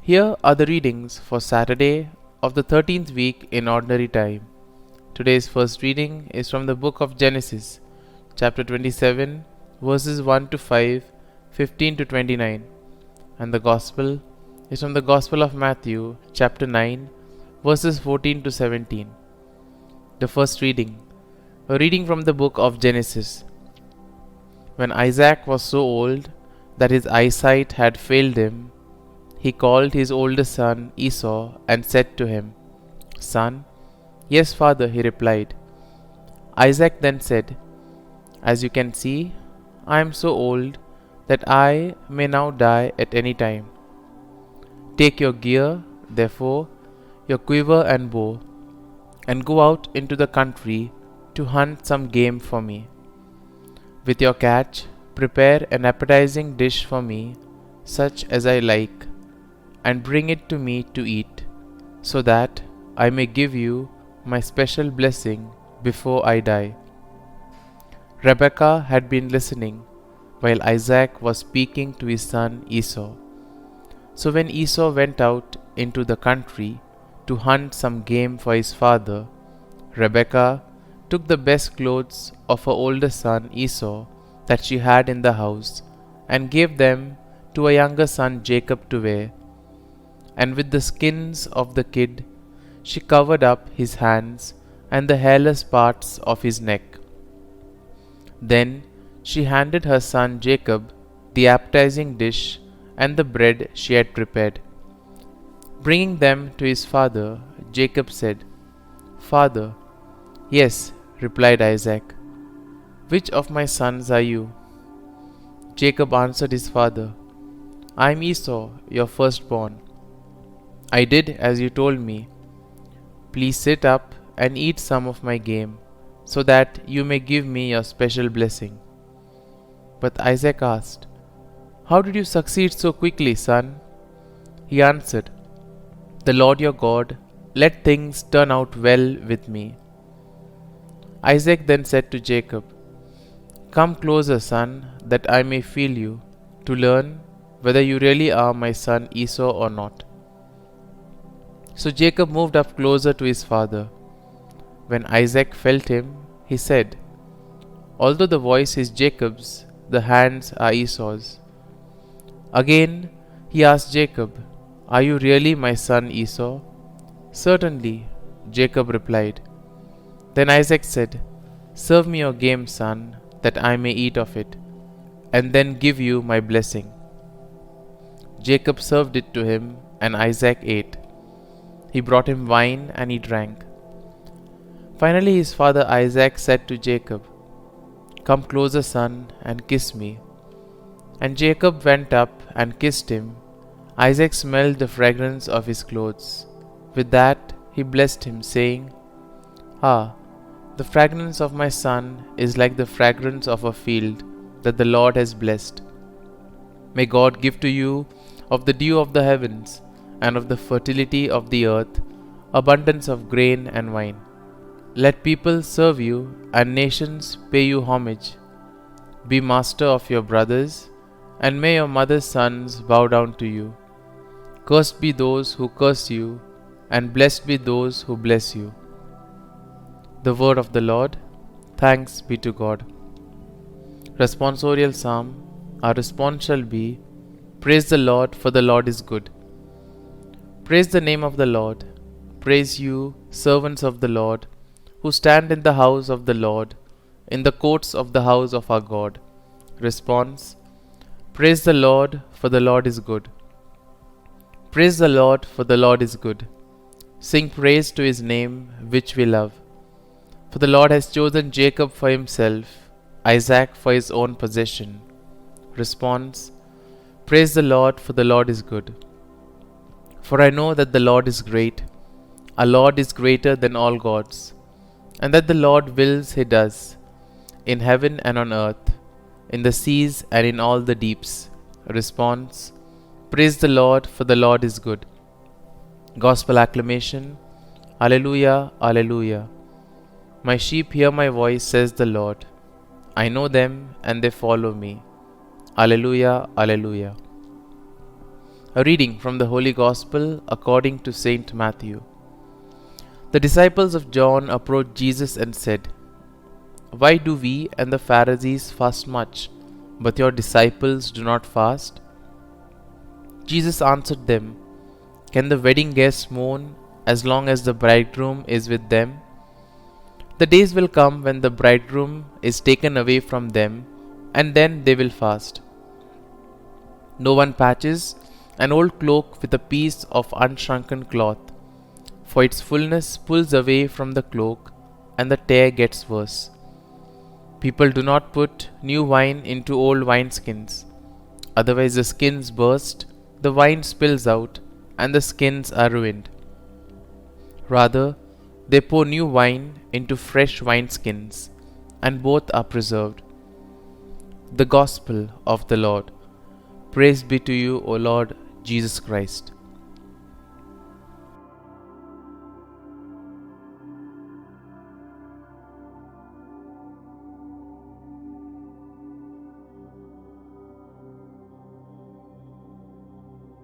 Here are the readings for Saturday of the 13th week in Ordinary Time. Today's first reading is from the book of Genesis, chapter 27, verses 1 to 5, 15 to 29, and the Gospel is from the Gospel of Matthew, chapter 9, verses 14 to 17. The first reading, a reading from the book of Genesis. When Isaac was so old that his eyesight had failed him, he called his oldest son Esau and said to him, "Son?" "Yes, father," he replied. Isaac then said, "As you can see, I am so old that I may now die at any time. Take your gear, therefore, your quiver and bow, and go out into the country to hunt some game for me. With your catch, prepare an appetizing dish for me, such as I like, and bring it to me to eat, so that I may give you my special blessing before I die." Rebekah had been listening while Isaac was speaking to his son Esau. So when Esau went out into the country to hunt some game for his father, Rebekah took the best clothes of her oldest son Esau that she had in the house and gave them to her younger son Jacob to wear. And with the skins of the kid she covered up his hands and the hairless parts of his neck. Then she handed her son Jacob the appetizing dish and the bread she had prepared. Bringing them to his father, Jacob said, "Father." "Yes," replied Isaac. "Which of my sons are you?" Jacob answered his father, "I am Esau, your firstborn. I did as you told me. Please sit up and eat some of my game, so that you may give me your special blessing." But Isaac asked, "How did you succeed so quickly, son?" He answered, "The Lord your God let things turn out well with me." Isaac then said to Jacob, "Come closer, son, that I may feel you, to learn whether you really are my son Esau or not." So Jacob moved up closer to his father. When Isaac felt him, he said, "Although the voice is Jacob's, the hands are Esau's." Again he asked Jacob, "Are you really my son Esau?" "Certainly," Jacob replied. Then Isaac said, "Serve me your game, son, that I may eat of it, and then give you my blessing." Jacob served it to him, and Isaac ate. He brought him wine, and he drank. Finally his father Isaac said to Jacob, "Come closer, son, and kiss me." And Jacob went up and kissed him. Isaac smelled the fragrance of his clothes. With that he blessed him, saying, "Ah, the fragrance of my son is like the fragrance of a field that the Lord has blessed. May God give to you of the dew of the heavens and of the fertility of the earth abundance of grain and wine. Let people serve you and nations pay you homage. Be master of your brothers, and may your mother's sons bow down to you. Cursed be those who curse you, and blessed be those who bless you." The word of the Lord. Thanks be to God. Responsorial Psalm. Our response shall be, "Praise the Lord, for the Lord is good." Praise the name of the Lord. Praise you, servants of the Lord, who stand in the house of the Lord, in the courts of the house of our God. Response. Praise the Lord, for the Lord is good. Praise the Lord, for the Lord is good. Sing praise to his name, which we love. For the Lord has chosen Jacob for himself, Isaac for his own possession. Response. Praise the Lord, for the Lord is good. For I know that the Lord is great. Our Lord is greater than all gods, and that the Lord wills he does, in heaven and on earth, in the seas and in all the deeps. Response. Praise the Lord, for the Lord is good. Gospel acclamation. Alleluia, Alleluia. My sheep hear my voice, says the Lord. I know them and they follow me. Alleluia, Alleluia. A reading from the Holy Gospel according to Saint Matthew. The disciples of John approached Jesus and said, "Why do we and the Pharisees fast much, but your disciples do not fast?" Jesus answered them, "Can the wedding guests mourn as long as the bridegroom is with them? The days will come when the bridegroom is taken away from them, and then they will fast. No one patches an old cloak with a piece of unshrunken cloth, for its fullness pulls away from the cloak, and the tear gets worse. People do not put new wine into old wineskins, otherwise the skins burst, the wine spills out, and the skins are ruined. Rather, they pour new wine into fresh wineskins, and both are preserved." The Gospel of the Lord. Praise be to you, O Lord Jesus Christ.